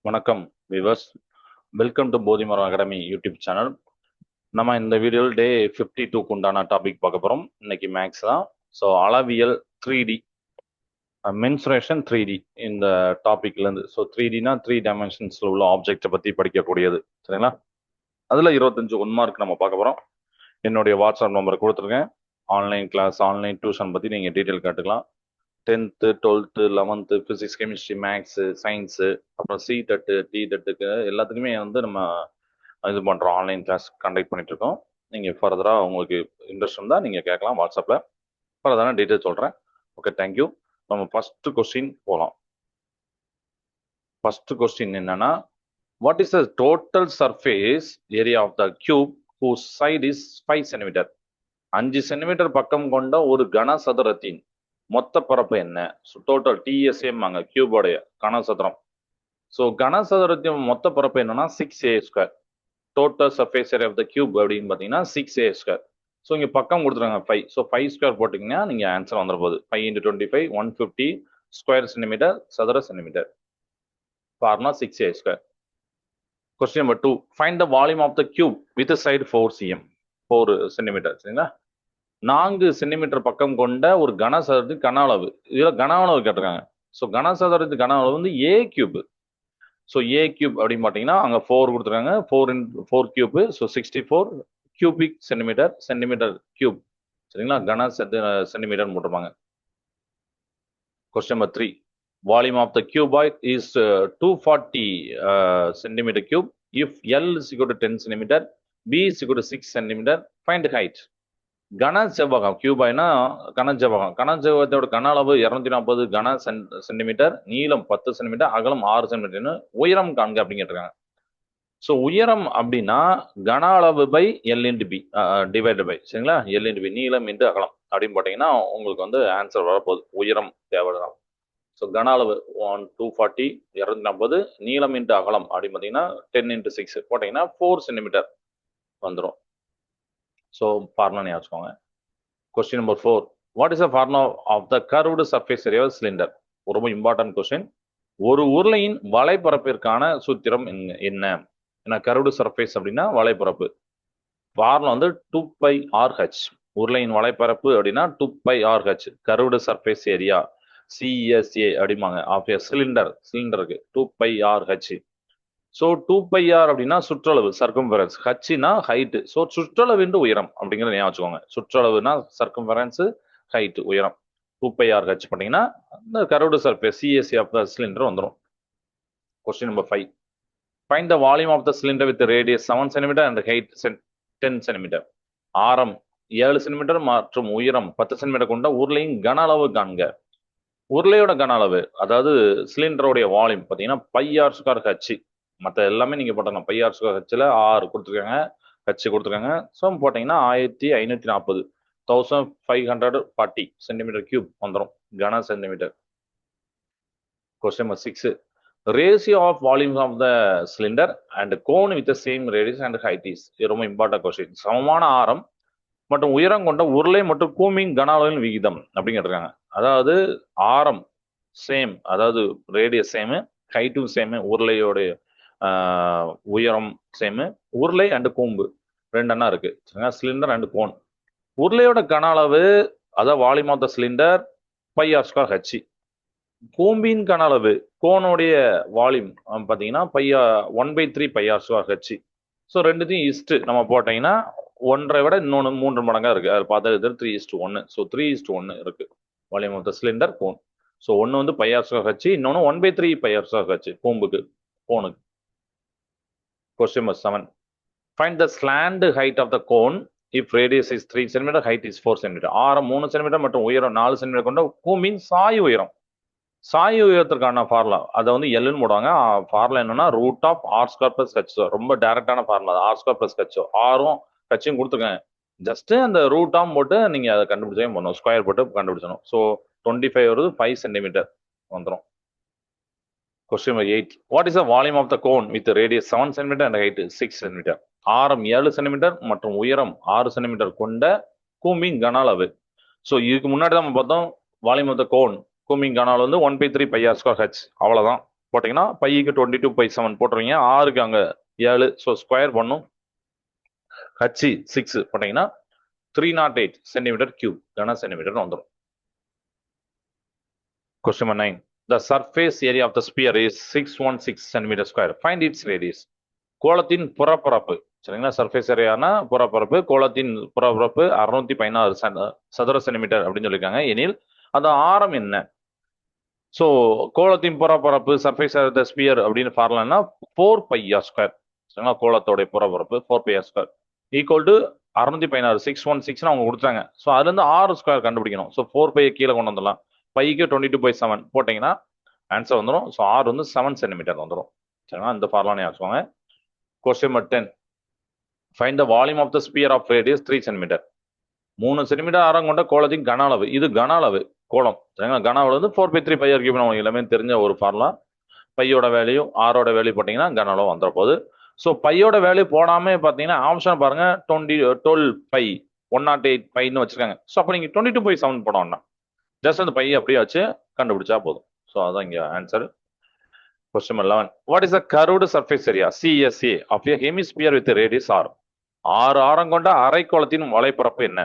வணக்கம் viewers, welcome to Bodhimaram academy YouTube channel. நம்ம இந்த வீடியோவில் டே 52க்கு உண்டான டாபிக் பார்க்க போகிறோம். இன்னைக்கு மேக்ஸ் தான். ஸோ அளவியல் 3D மென்சுரேஷன் 3D இந்த டாபிக்லேருந்து. ஸோ 3Dனா 3 டைமென்ஷன்ஸில் உள்ள ஆப்ஜெக்டை பற்றி படிக்கக்கூடியது, சரிங்களா? அதில் 25 1 மார்க் நம்ம பார்க்க போகிறோம். என்னுடைய வாட்ஸ்அப் நம்பர் கொடுத்துருக்கேன். ஆன்லைன் கிளாஸ், ஆன்லைன் டியூஷன் பற்றி நீங்கள் டீட்டெயில் கேட்டுக்கலாம். 10th 12th 11th physics, chemistry, maths, science, அப்புறம் C.TET T.TETக்கு எல்லாத்துக்குமே வந்து நம்ம இது பண்ணுறோம். ஆன்லைன் கிளாஸ் கண்டக்ட் பண்ணிட்டுருக்கோம். நீங்கள் ஃபர்தராக உங்களுக்கு இன்ட்ரெஸ்ட் இருந்தால் நீங்கள் கேட்கலாம் வாட்ஸ்அப்பில். ஃபர்தரான டீட்டெயில் சொல்கிறேன். Okay, thank you. நம்ம ஃபஸ்ட்டு கொஸ்டின் போகலாம். ஃபஸ்ட்டு கொஸ்டின் என்னன்னா, what is the total surface area of the cube whose side is 5 centimetre? 5 centimetre பக்கம் கொண்ட ஒரு கனசதுரத்தின் மொத்த பரப்பு என்ன? ஸோ டோட்டல் TSM வாங்க, கியூபோடைய கனசதுரம். ஸோ கனசதுரத்தின் மொத்த பரப்பு என்னன்னா 6a². Total surface area of the cube அப்படின்னு பார்த்தீங்கன்னா 6a². ஸோ இங்கே பக்கம் கொடுத்துருக்காங்க 5. ஸோ 5² போட்டிங்கன்னா நீங்கள் ஆன்சர் வந்துட போகுது. 5 × 25 150 ஸ்கொயர் சென்டிமீட்டர், சதுர சென்டிமீட்டர். Formula 6a². Question number 2, find the volume of the cube with side 4 cm, 4 centimetre, சரிங்களா? 4 சென்டிமீட்டர் பக்கம் கொண்ட ஒரு கனசதுரத்தின் கன அளவு. இதில் கன அளவு கேட்டிருக்காங்க. ஸோ கனசதுரத்தின் கன அளவு வந்து a³. ஸோ a³ அப்படின்னு பார்த்தீங்கன்னா அங்கே 4 கொடுத்துருக்காங்க. 4 cube, so 64 cubic centimetre, centimetre cube, சரிங்களா? சென்டிமீட்டர் போட்டிருப்பாங்க. Question number 3, volume of the cuboid is 240 centimetre cube. If L is equal to 10 centimetre, B is equal to 6 centimetre, find height. கன செவ்வகம், கியூபாய்னா கனசெவ்வகம். கனசெவ்வகத்தோட கன அளவு 240 சென்டிமீட்டர், நீளம் 10 சென்டிமீட்டர், அகலம் 6 சென்டிமீட்டர்னு உயரம் காண்க அப்படின்னு கேட்டிருக்காங்க. ஸோ உயரம் அப்படின்னா கன அளவு by L × B divide by, சரிங்களா? L × B, நீளம் × அகலம் அப்படின்னு போட்டிங்கன்னா உங்களுக்கு வந்து ஆன்சர் வரப்போகுது. உயரம் தேவைதான். ஸோ கன அளவு 240 240, நீளம் × அகலம் அப்படின்னு பார்த்தீங்கன்னா 10 × 6 போட்டிங்கன்னா 4 சென்டிமீட்டர் வந்துடும். ஸோ ஃபார்முலா ஞாபகம் வச்சுக்கோங்க. Question number 4, what is the formula of the curved surface area of cylinder? ரொம்ப இம்பார்ட்டன்ட் கொஸ்டின். ஒரு உருளையின் வலைப்பரப்பிற்கான சூத்திரம் என்ன? ஏன்னா கர்வ்டு சர்ஃபேஸ் அப்படின்னா வலைப்பரப்பு. ஃபார்முலா வந்து 2πRH. உருளையின் வலைப்பரப்பு அப்படின்னா 2πRH. Curved surface area CSA அப்படிம்பாங்க ஆஃப் எ சிலிண்டருக்கு 2πRH. ஸோ 2πR அப்படின்னா சுற்றளவு, சர்க்கம்ஃபரன்ஸ். ஹச்னா ஹைட். ஸோ சுற்றளவு என்று உயரம் அப்படிங்கிறத ஞாபகம் வச்சுக்கோங்க. சுற்றளவுனா சர்க்கம்ஃபரன்ஸ், ஹைட், உயரம். 2πRH பண்ணீங்கன்னா இந்த curved surface CSA of the cylinder வந்துடும். Question number 5, find the volume of the cylinder with radius 7 centimetre and height 10 centimetre. ஆரம் 7 சென்டிமீட்டர் மற்றும் உயரம் 10 சென்டிமீட்டர் கொண்ட உருளையின் கன அளவு காண்க. உருளையோட கன அளவு, அதாவது சிலிண்டருடைய வால்யூம் பார்த்தீங்கன்னா πr²H. மற்ற எல்லாமே நீங்கள் போட்டணும். πr²Hல R கொடுத்துருக்காங்க, H கொடுத்துருக்காங்க. ஸோ போட்டிங்கன்னா 1540 1540 சென்டிமீட்டர் கியூப் வந்துடும், கன centimetre. Question number 6, ratio of volume of the cylinder and cone with same radius and height is. இது ரொம்ப இம்பார்ட்டன்ட் கொஸ்டின். சமமான ஆரம் மற்றும் உயரம் கொண்ட உருளை மற்றும் கூம்பின் கன அளவின் விகிதம் அப்படின்னு கேட்டிருக்காங்க. அதாவது ஆரம் சேம், அதாவது ரேடியஸ் சேமு, ஹைட்டும் சேமு, உருளையோடைய உயரம் சேமு, உருளை அண்டு கூம்பு ரெண்டெண்ணா இருக்கு, சிலிண்டர் அண்டு கோன். உருளையோட கன அளவு, அதாவது volume of the cylinder πr²H. கூம்பின் கன அளவு, கோனுடைய வால்யூம் பார்த்தீங்கன்னா 1/3 πr²H. ஸோ ரெண்டுத்தையும் இஸ்ட்டு நம்ம போட்டிங்கன்னா 1 விட இன்னொன்று 3 மடங்காக இருக்குது. அது பார்த்தா இது 3:1. ஸோ 3:1 இருக்கு volume of the cylinder, cone. So ஒன்று வந்து πr²H, இன்னொன்று 1/3 πr²H கோனுக்கு. Question number 7, find the slant height of the cone if radius is 3 cm, height is 4 cm. ஆரம் 3 cm மற்றும் உயரம் 4 cm கொண்ட கூம்பின் சாய் உயரம். சாய் உயரத்திற்கான ஃபார்முலா அதை வந்து எல்லுன்னு போடுவாங்க. ஃபார்முலா என்னன்னா √r² + h. ரொம்ப டைரக்டான ஃபார்முலா, r² + h. ஆரும் ஹச்சும் கொடுத்துருக்கேன். ஜஸ்ட் அந்த ரூட்டாம் போட்டு நீங்கள் அதை கண்டுபிடிச்சே பண்ணணும், ஸ்கொயர் போட்டு கண்டுபிடிச்சணும். ஸோ 25 வருது, 5 சென்டிமீட்டர் வந்துடும். Question number 8, what is the volume of the cone with the radius 7 cm and height 6 cm? ஆரம் 7 சென்டிமீட்டர் மற்றும் உயரம் 6 சென்டிமீட்டர் கொண்ட கூம்பின் கன அளவு. ஸோ இதுக்கு முன்னாடி தான் நம்ம பார்த்தோம் வால்யூம் ஆஃப் த கோன், கூம்பின் கன அளவு வந்து 1/3 πr²H. அவ்வளோதான். போட்டிங்கன்னா பைக்கு 22/7 போட்டுருவீங்க. ஆறுக்கு அங்கே 7, ஸோ ஸ்கொயர் பண்ணும். ஹச் 6 போட்டிங்கன்னா 308 சென்டிமீட்டர் கியூப் கன சென்டிமீட்டர் வந்துடும். Question number 9. The surface area of the sphere is 616 centimeter square. Find its radius. கோளத்தின் புறப்பரப்பு சரிங்களா? சர்ஃபேஸ் ஏரியானா புறப்பரப்பு. கோளத்தின் புறப்பரப்பு 616 சதுர சென்டிமீட்டர் அப்படின்னு சொல்லியிருக்காங்க. எனில் அந்த ஆரம் என்ன? ஸோ கோளத்தின் புறப்பரப்பு சர்ஃபேஸ் ஆஃப் த ஸ்பியர் அப்படின்னு ஃபார்முலானா 4πr ஸ்கொயர் சரிங்களா? கோளத்தோடைய புறப்பரப்பு 4πr ஸ்கொயர் ஈக்குவல் டு 616 616 அவங்க கொடுத்தாங்க. ஸோ அதுலேருந்து 6 ஸ்கொயர் கண்டுபிடிக்கணும். ஸோ 4π கீழே கொண்டு வந்துடலாம். பைக்கு 22/7 போட்டிங்கன்னா ஆன்சர் வந்துடும். ஸோ ஆர் வந்து 7 சென்டிமீட்டர் வந்துடும் சரிங்களா? இந்த ஃபார்முலா ஞாபகம். Question number 10. Find the volume of the sphere of radius 3 centimeter. 3 centimetre ஆரம் கொண்ட கோளத்தின் கன அளவு. இது கன அளவு கோளம் சரிங்களா? கன அளவு வந்து 4/3πr கியூப். நமக்கு எல்லாமே தெரிஞ்ச ஒரு ஃபார்முலா. பையோட வேல்யூ ஆரோட வேல்யூ போட்டிங்கன்னா கன அளவு வந்துட போகுது. ஸோ பையோட வேல்யூ போடாம பார்த்தீங்கன்னா ஆப்ஷன் பாருங்க 12π 108 பைன்னு வச்சிருக்காங்க. ஸோ அப்போ நீங்கள் 22/7 போடணும். ஜஸ்ட் அந்த பையை அப்படியே வச்சு கண்டுபிடிச்சா போதும். ஸோ அதான் இங்கே answer. Question number 11. What is the curved surface area CSA of a hemisphere with a radius r? 6 ஆரம் கொண்ட அரைக்கோளத்தின் வலைப்பரப்பு என்ன?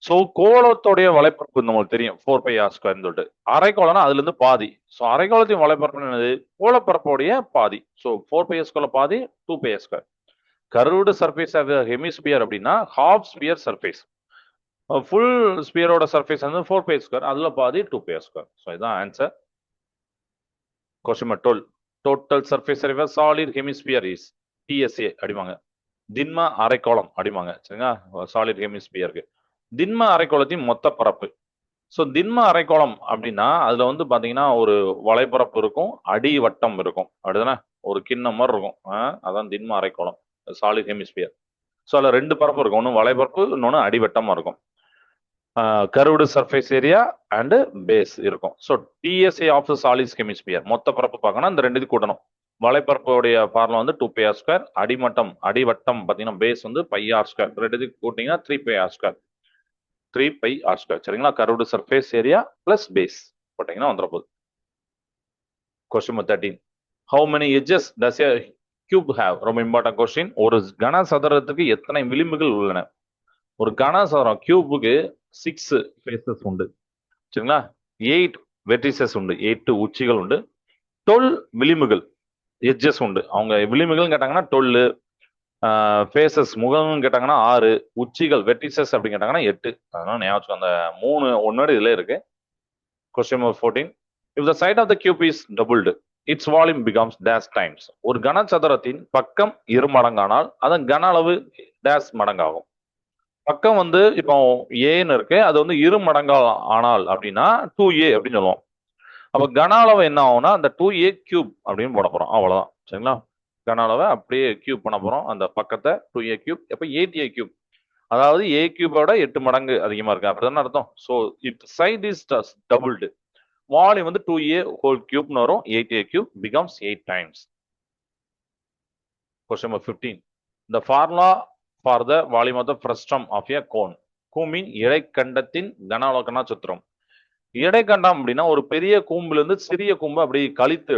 ஸோ கோளத்தோடைய வலைப்பரப்பு நம்மளுக்கு தெரியும் 4πr ஸ்கொயர்னு சொல்லிட்டு. அரைக்கோளம்னா அதுல இருந்து பாதி. ஸோ அரைக்கோளத்தின் வலைப்பரப்பு என்னது? கோளப்பரப்போடைய பாதி. ஸோ 4πr ஸ்கொயர் பாதி 2πr square. Curved surface of hemisphere அப்படின்னா ஹாஃப் ஸ்பியர் சர்ஃபேஸ். ஃபுல் ஸ்பியரோட சர்ஃபேஸ் வந்து 4πr ஸ்கொயர், அதுல பாதி 2πr ஸ்கொயர். ஸோ இதுதான் answer. Question number 12. Total surface area solid hemisphere is TSA அடிவாங்க. திண்ம அரைக்கோளம் அடிவாங்க சரிங்களா? சாலிட் ஹெமிஸ்பியருக்கு திண்ம அரைக்கோளத்தின் மொத்த பரப்பு. ஸோ திண்ம அரைக்கோளம் அப்படின்னா அதுல வந்து பாத்தீங்கன்னா ஒரு வலைப்பரப்பு இருக்கும், அடி வட்டம் இருக்கும், அப்படிதானே? ஒரு கிண்ணம் மாதிரி இருக்கும். அதான் திண்ம அரைக்கோளம் சாலிட் ஹெமிஸ்பியர். ஸோ அதுல 2 பரப்பு இருக்கும். ஒன்று வலைப்பரப்பு, இன்னொன்று அடிவட்டமா இருக்கும். Curved surface area and base இருக்கும். So TSA of solid hemisphere மொத்த பரப்பு பார்க்கணும். இந்த ரெண்டு கூட்டணும். வலைப்பரப்புடைய ஃபார்முலா வந்து 2πr ஸ்கொயர். அடிமட்டம் அடிவட்டம் பார்த்தீங்கன்னா பேஸ் வந்து πr ஸ்கொயர். ரெண்டு கூட்டிங்கன்னா 3πr ஸ்கொயர். 3πr ஸ்கொயர் சரிங்களா? Curved surface area plus base போட்டீங்கன்னா வந்துட போகுது. Question number 13. How many edges does a cube have? ரொம்ப இம்பார்ட்டன்ட் கொஸ்டின். ஒரு கன சதுரத்துக்கு எத்தனை விளிம்புகள் உள்ளன? ஒரு கன சதுரம் கியூபுக்கு 6 ஃபேசஸ் உண்டு சரிங்களா? 8 வெர்டிசஸ் உண்டு, 8 உச்சிகள் உண்டு, 12 விளிம்புகள் எட்ஜஸ் உண்டு. அவங்க விளிம்புகள் கேட்டாங்கன்னா 12, ஃபேசஸ் முகம் கேட்டாங்கன்னா 6, உச்சிகள் வெர்டிசஸ் அப்படின்னு கேட்டாங்கன்னா 8. அதனால ஞாபகம் அந்த 3 ஒன்னோட இதுல இருக்கு. Question number 14. If the side of the cube is doubled, its volume becomes dash times. ஒரு கனசதுரத்தின் பக்கம் 2 மடங்கானால் அதன் கன அளவு dash மடங்காகும். பக்கம் வந்து இப்போ ஏன்னு இருக்கு, அது வந்து 2 மடங்கா ஆனால் அப்படின்னா 2a அப்படின்னு சொல்லுவோம். அப்ப கன அளவு என்ன ஆகும்னா அந்த 2a கியூப் அப்படின்னு போட போறோம். அவ்வளவுதான் சரிங்களா? கன அளவை அப்படியே கியூப் பண்ண போறோம். அந்த பக்கத்தை 2a கியூப், எப்ப 8a கியூப், அதாவது a கியூபோட 8 மடங்கு அதிகமா இருக்கு அப்படிதானே அர்த்தம். So it side is doubled, volume வந்து 2a ஹோல் கியூப்னு வரும். 8a cube becomes 8 times. Question number 15. The formula for the volume of the frustum of a cone. கூம்பின் இடைக்கண்டத்தின் கன அளவுக்கான சூத்திரம். இடைக்கண்டம் அப்படின்னா ஒரு பெரிய கூம்புல இருந்து சிறிய கூம்பு அப்படி கழித்து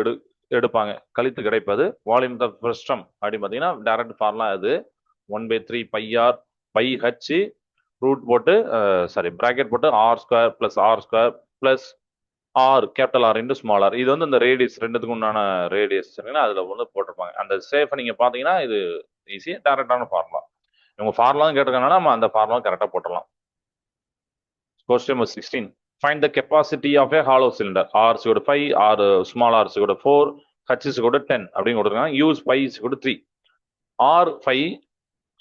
எடுப்பாங்க. கழித்து கிடைப்பது வால்யூம் ஆஃப் ஃப்ரஸ்டம் அப்படின்னு பார்த்தீங்கன்னா டைரக்ட் ஃபார்முலா அது 1/3πr πh ரூட் போட்டு பிராக்கெட் போட்டு r square plus r capital R into small r. இது வந்து இந்த ரேடியஸ் ரெண்டுத்துக்கு உண்டான ரேடியஸ் சரிங்களா? அதுல வந்து போட்டிருப்பாங்க. அந்த சேஃபை நீங்க பாத்தீங்கன்னா இது ஈஸி டைரக்டான ஃபார்முலா. இவங்க ஃபார்முலா கேட்டிருக்காங்கன்னா நம்ம அந்த ஃபார்முலா கரெக்டாக போட்டுடலாம். Question number 16. Find the capacity of a hollow cylinder. R is equal to 5, R small r is equal to 4, H is equal to 10 அப்படின்னு கொடுத்துருக்காங்க. Use pi is equal to 3. R 5,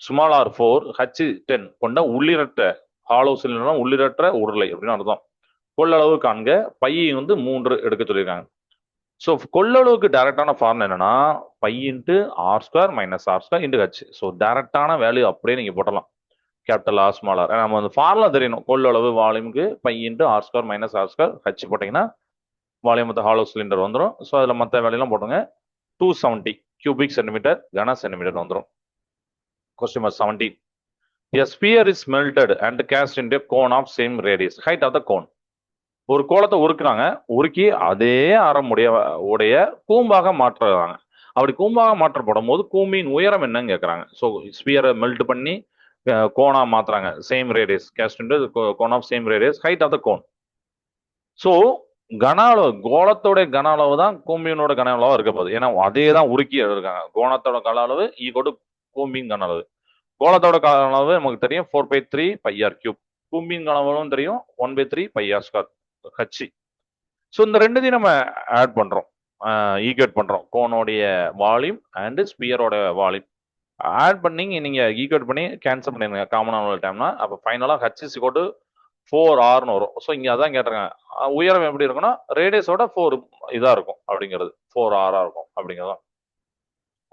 small r 4, H 10 கொண்ட உள்ளிரட்ட hollow cylinder, உள்ளிரட்ட உருளை அப்படின்னு அர்த்தம். கொள்ளளவு காண்க. By வந்து 3 எடுக்க சொல்லியிருக்காங்க. ஸோ கொள்ளளவுக்கு டைரக்டான ஃபார்முலா என்னன்னா pi into R square minus R square into H. So டைரக்டான வேல்யூ அப்படியே நீங்க போட்டலாம். கேபிட்டல் ஆர் ஸ்மால் ஆர் நம்ம அந்த ஃபார்முலா தெரியணும். கொள்ளளவு வால்யூமுக்கு pi into R square minus R square H போட்டீங்கன்னா வால்யூம் ஆஃப் ஹாலோ சிலிண்டர் வந்துடும். ஸோ அதில் மற்ற வேலையெல்லாம் போட்டுங்க. 270 cubic சென்டிமீட்டர் கன சென்டிமீட்டர் வந்துடும். Question number 17. A sphere is melted and cast into a cone of same radius. Height of the cone. ஒரு கோளத்தை உருக்குறாங்க, உருக்கி அதே ஆரம் உடைய கூம்பாக மாற்றுறாங்க. அப்படி கூம்பாக மாற்றப்படும் போது கூம்பின் உயரம் என்னன்னு கேட்கறாங்க. ஸோ ஸ்பியரை மெல்ட் பண்ணி கோணா மாத்துறாங்க. Same radius cast cone of same radius height of the cone. So கன அளவு கோலத்தோட கன அளவு தான் கூம்பியனோட கன அளவா இருக்க போகுது. ஏன்னா அதே தான் உருக்கி இருக்காங்க. கோணத்தோட கன அளவு ஈகோடு கூம்பின் கன அளவு. கோலத்தோட கன அளவு நமக்கு தெரியும் 4/3 பைஆர் கியூப். கூம்பின் கன அளவும் தெரியும் 1/3 பைஆர் ஸ்கொயர் ஹச். ஸோ இந்த ரெண்டுத்தையும் நம்ம ஆட் பண்றோம், ஈக்குவேட் பண்றோம். கோனோடைய வால்யூம் அண்ட் ஸ்பியரோட வால்யூம் ஆட் பண்ணி நீங்க ஈக்குவேட் பண்ணி கேன்சல் பண்ணிருங்க காமனான டைம்னா. அப்போ ஃபைனலா H is equal to 4r வரும். ஸோ இங்க அதான் கேட்டிருக்காங்க, உயரம் எப்படி இருக்குன்னா ரேடியஸோட 4 இதா இருக்கும் அப்படிங்கிறது, 4r இருக்கும் அப்படிங்கிறதா.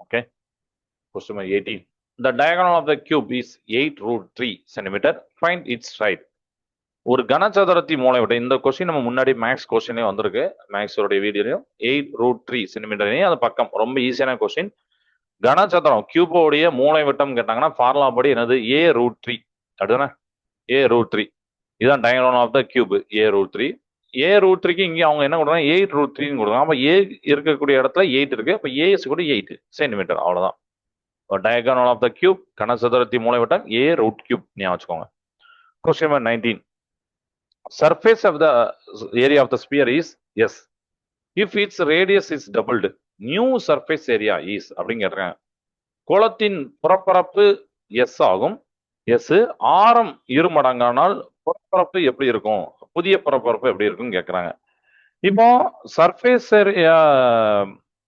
Okay, question 18. The diagonal of the cube is 8√3 centimeter. Find its side. ஒரு கனசதுரத்தி மூலைவிட்டம். இந்த கொஸ்டின் நம்ம முன்னாடி மேக்ஸ் கொஸ்டினே வந்திருக்கு, மேக்ஸோட வீடியோலையும். 8√3 சென்டிமீட்டர் அது பக்கம். ரொம்ப ஈஸியான கொஸ்டின். கனசதுரம் கியூபோடைய மூலைவிட்டம் கேட்டாங்கன்னா ஃபார்முலா படி என்னது, a√3 அப்படிதானே. a√3 இதுதான் diagonal of the cube, a√3. a√3க்கு இங்கே அவங்க என்ன கொடுக்குறாங்க, 8√3 கொடுக்குறாங்க. அப்போ a இருக்கக்கூடிய இடத்துல 8 இருக்கு. அப்போ a is கூட 8 சென்டிமீட்டர், அவ்வளவுதான். டயகோனல் ஆஃப் த கியூப் கனசதுரத்தி மூலைவிட்டம் a√3 ஞாபகம் வச்சுக்கோங்க. Question number 19. Surface of the area of the sphere is S. If its radius is doubled, new surface area is அப்படின்னு கேட்டிருக்காங்க. கோளத்தின் புறப்பரப்பு S ஆகும். S ஆரம் இருமடங்கானால் புறப்பரப்பு எப்படி இருக்கும், புதிய புறப்பரப்பு எப்படி இருக்கும்னு கேட்குறாங்க. இப்போ surface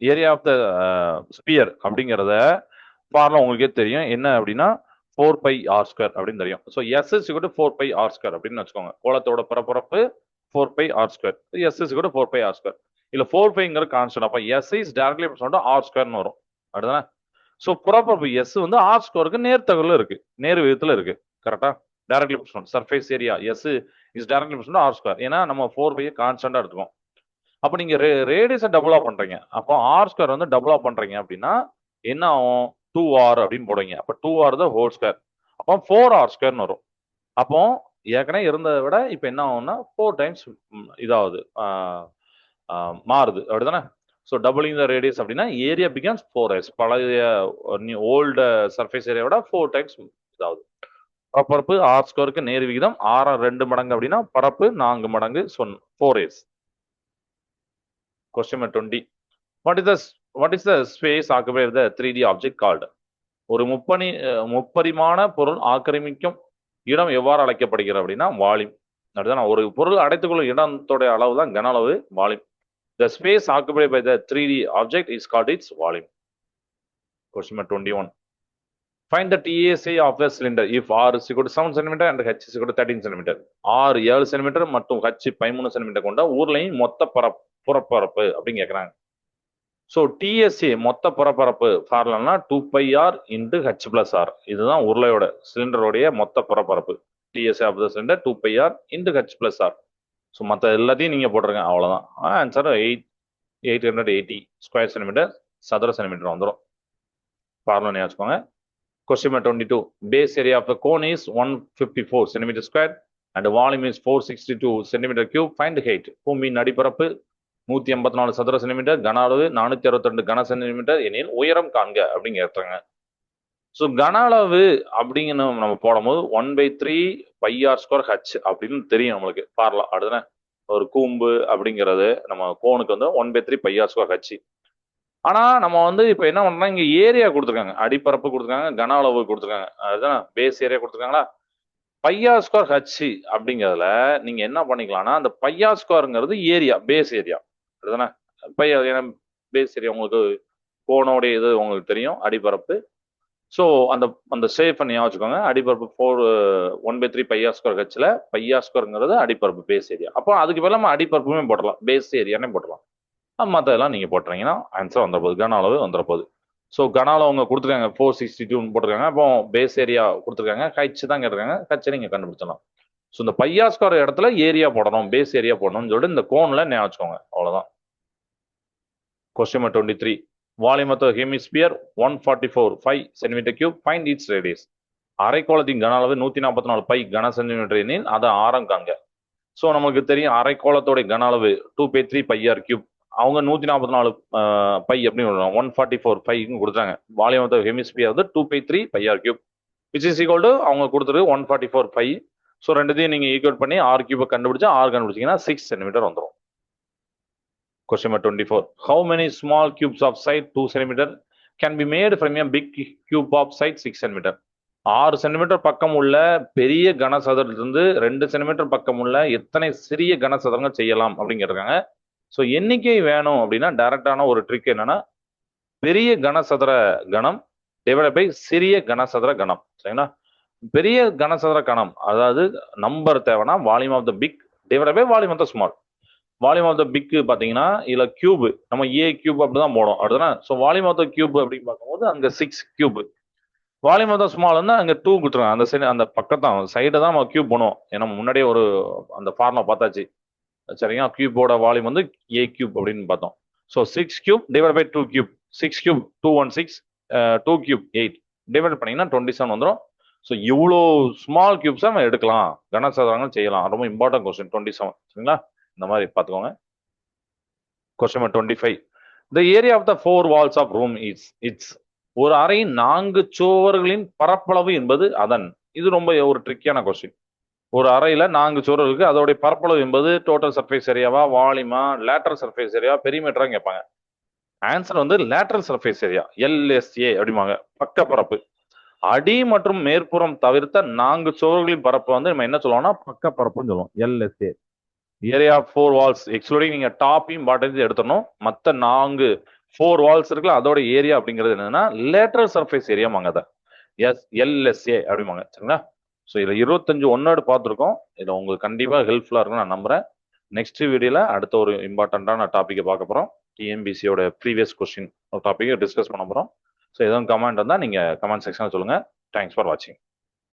area of the sphere அப்படிங்கிறத ஃபார்முலா உங்களுக்கே தெரியும் என்ன அப்படின்னா 4πr² அப்படின்னு தெரியும். So S is equal to 4πr² அப்படின்னு வச்சுக்கோங்க. கோளத்தோட பரப்பரப்பு 4πr². S is equal to 4πr². இல்ல 4πங்கிற கான்ஸ்டன்ட். அப்ப S is directly proportional to r² வரும். அப்படிதானே. ஸோ புறப்பரப்பு S வந்து r² நேர்த்தகவில் இருக்கு, நேர் விகிதத்துல இருக்கு. கரெக்டா. Directly proportional. Surface area S is directly proportional to r². ஏன்னா நம்ம 4π கான்ஸ்டன்டா எடுத்துக்கோம். அப்ப நீங்க ரேடியஸை டபுளா பண்றீங்க, அப்போ r² வந்து டபுளா பண்றீங்க அப்படின்னா என்ன ஆகும், 2r அப்படின்னு போடுவீங்க. அப்ப 2r த ஹோல் ஸ்கொயர். அப்போ 4r² வரும். அப்போ ஏற்கனவே இருந்ததை விட இப்ப என்ன ஆகும்னா 4 டைம்ஸ் இதாவது மாறுது, அப்படிதானே. ஸோ டபுளிங் த ரேடியஸ் அப்படின்னா ஏரியா பிகம்ஸ் 4s. பழைய ஓல்டு சர்ஃபேஸ் ஏரியா விட 4 டைம்ஸ் இதாகுது. பரப்பு r²க்கு நேர் விகிதம். r 2 மடங்கு அப்படின்னா பரப்பு 4 மடங்கு, 4s. Question number 20. What is the space occupied by the 3D object called? ஒரு முப்பரிமாண பொருள் ஆக்கிரமிக்கும் இடம் எவ்வாறு அழைக்கப்படுகிறது அப்படின்னா வால்யூம். அப்படிதான். ஒரு பொருள் அடைத்துக்கொள்ளும் இடத்தோட அளவு தான் கன அளவு, volume. The space occupied by the 3D object is called its volume. Question number 21. Find the TSA of a cylinder if R is equal to 7 cm and H is equal to 13 cm. R 7 cm மற்றும் H 13 cm கொண்ட ஊர்லையும் மொத்த புறப்பரப்பு அப்படின்னு கேட்குறாங்க. So DSA மொத்த புறப்பரப்பு ஃபார்முலானா 2πr × H + R. இதுதான் உருளையோட சிலிண்டரோடைய மொத்த புறப்பரப்பு. TSA of the cylinder 2πr × H + R. So மற்ற எல்லாத்தையும் நீங்க போட்டுருங்க, அவ்வளோதான். ஆன்சர் 880 ஸ்கொயர் சென்டிமீட்டர், சதுர சென்டிமீட்டர் வந்துடும். ஃபார்முலா வச்சுக்கோங்க. Question number 22. Base area of the cone is 154 cm² and volume is 462 cm3. Find height. பூமியின் அடிப்பரப்பு 184 சதுர சென்டிமீட்டர், கன அளவு 462 கன சென்டிமீட்டர் எனில் உயரம் காண்க அப்படின்னு கேட்டாங்க. ஸோ கன அளவு அப்படிங்கிற நம்ம போடும்போது 1/3 πr² H அப்படின்னு தெரியும் நம்மளுக்கு ஃபார்முலா. அடுத்த ஒரு கூம்பு அப்படிங்கிறது நம்ம கோனுக்கு வந்து 1/3 πr² H. ஆனா நம்ம வந்து இப்ப என்ன பண்றோம்னா இங்க ஏரியா கொடுத்துருக்காங்க, அடிப்பரப்பு கொடுத்துருக்காங்க, கன அளவு கொடுத்துருக்காங்க, அதுதான் பேஸ் ஏரியா கொடுத்துருக்காங்களா. πr² H அப்படிங்கிறதுல நீங்க என்ன பண்ணிக்கலாம்னா அந்த πr² ஏரியா, பேஸ் ஏரியா. அதுதானே பேஸ் ஏரியா உங்களுக்கு கோனோடைய இது உங்களுக்கு தெரியும், அடிப்பரப்பு. ஸோ அந்த அந்த சேஃப் பண்ணி வச்சுக்கோங்க. அடிப்பரப்பு 1/3 πr² Hல πr² அடிப்பரப்பு, பேஸ் ஏரியா. அப்போ அதுக்கு மேல நம்ம அடிப்பரப்புமே போடலாம், பேஸ் ஏரியானே போடலாம். மற்றதெல்லாம் நீங்கள் போட்டுறீங்கன்னா ஆன்சர் வந்துட போகுது, கன அளவு வந்துட போகுது. ஸோ கன அளவு அவங்க கொடுத்துருக்காங்க 462 போட்டிருக்காங்க. அப்போ பேஸ் ஏரியா கொடுத்துருக்காங்க, ஹச் தான் கேட்டிருக்காங்க, ஹச்சை நீங்கள் கண்டுபிடிச்சலாம். ஸோ இந்த πr² இடத்துல ஏரியா போடணும், பேஸ் ஏரியா போடணும்னு சொல்லிட்டு இந்த கோனில் ஞாபகம் வச்சுக்கோங்க, அவ்வளோதான். Question number 23. Volume of the hemisphere 144.5 cm3. Find its radius. அரைக்கோளத்தின் கன அளவு 144 π கன சென்டிமீட்டர் எனில் அதை ஆரம் காண்க. ஸோ நமக்கு தெரியும் அரைக்கோளத்தோடைய கன அளவு 2π3 πr கியூப். அவங்க 144 பை அப்படின்னு 144 பைன்னு கொடுத்தாங்க. வால்யூம் ஆஃப் த ஹெமிஸ்பியர் வந்து 2π3 πr cube which is equal to அவங்க கொடுத்துரு 144 பை. ஸோ ரெண்டுத்தையும் நீங்க ஈக்குவல் பண்ணி ஆர் கியூபை கண்டுபிடிச்சா ஆர் கண்டுபிடிச்சிங்கன்னா 6 சென்டிமீட்டர் வந்துடும். Question number 24. How many small cubes of size 2 cm can be made from a big cube of size 6 cm? 6 centimetre பக்கம் உள்ள பெரிய கனசதுரத்திலிருந்து 2 சென்டிமீட்டர் பக்கம் உள்ள எத்தனை சிறிய கனசதுரங்கள் செய்யலாம் அப்படின்னு கேட்டிருக்காங்க. ஸோ எண்ணிக்கை வேணும் அப்படின்னா டைரக்டான ஒரு ட்ரிக் என்னன்னா பெரிய கனசதுர கணம் டிவைட் பை சிறிய கனசதுர கணம். சரிங்களா? பெரிய கனசதுர கணம் அதாவது நம்பர் தேவைன்னா volume of the big divide by volume of the small. Volume of the big பார்த்தீங்கன்னா இதில் கியூப் நம்ம ஏ கியூப் அப்படிதான் போடும் அப்படிதானே. So volume of the cube அப்படின்னு பார்க்கும்போது அங்கே 6 cube. Volume of the small வந்து அங்கே 2 கொடுத்துருங்க. அந்த சைடு அந்த பக்கத்தான் சைடை தான் நம்ம கியூப் பண்ணுவோம். ஏன்னா முன்னாடியே ஒரு அந்த ஃபார்முலா பார்த்தாச்சு. சரிங்களா? கியூபோட வால்யூம் வந்து ஏ கியூப் அப்படின்னு பார்த்தோம். So 6 cube divide by 2 cube. 6 cube 216, 2 cube 8 divide பண்ணீங்கன்னா 27 வந்துடும். ஸோ இவ்வளோ ஸ்மால் கியூப்ஸை நம்ம எடுக்கலாம், கனசதுரங்கள் செய்யலாம். ரொம்ப இம்பார்ட்டன்ட் கொஸ்டின் 27. சரிங்களா? இந்த மாதிரி பார்த்துக்கோங்க. Question number 25. The area of the 4 walls of room is its. ஒரு அறையின் 4 சுவர்களின் பரப்பளவு என்பது அதன். இது ரொம்ப ஒரு ட்ரிக்கியான கொஸ்டின். ஒரு அறையில 4 சுவர் இருக்கு, அதோடைய பரப்பளவு என்பது டோட்டல் சர்ஃபேஸ் ஏரியாவா, வால்யூமா, லேட்டரல் சர்ஃபேஸ் ஏரியா, பெரிமீட்டரா கேட்பாங்க. ஆன்சர் வந்து லேட்டரல் சர்ஃபேஸ் ஏரியா, LSA அப்படிம்பாங்க, பக்க பரப்பு. அடி மற்றும் மேற்புறம் தவிர்த்த 4 சுவர்களின் பரப்பு வந்து நம்ம என்ன சொல்லுவோம்னா பக்க பரப்புன்னு சொல்லுவோம், LSA. Area of 4 walls excluding நீங்க டாப்பையும் பாட்டத்தையும் எடுத்துடணும். மற்ற 4 4 வால்ஸ் இருக்குல்ல அதோட ஏரியா அப்படிங்கிறது என்னன்னா லேட்டரல் சர்ஃபேஸ் ஏரியா வாங்க. LSA அப்படிம்பாங்க. சரிங்களா? ஸோ இதில் 25 ஒன்னோடு பார்த்துருக்கோம். இதில் உங்களுக்கு கண்டிப்பாக ஹெல்ப்ஃபுல்லாக இருக்குன்னு நான் நம்புறேன். நெக்ஸ்ட் வீடியோவில் அடுத்த ஒரு இம்பார்ட்டண்ட்டான டாப்பிக்கை பார்க்க போகிறோம். டிஎன்பிசியோட ப்ரீவியஸ் கொஸ்டின் ஒரு டாப்பிக்கை டிஸ்கஸ் பண்ண போகிறோம். ஸோ எதுவும் கமெண்ட் வந்தால் நீங்கள் கமெண்ட் செக்ஷனில் சொல்லுங்கள். தேங்க்ஸ் ஃபார் வாட்சிங்.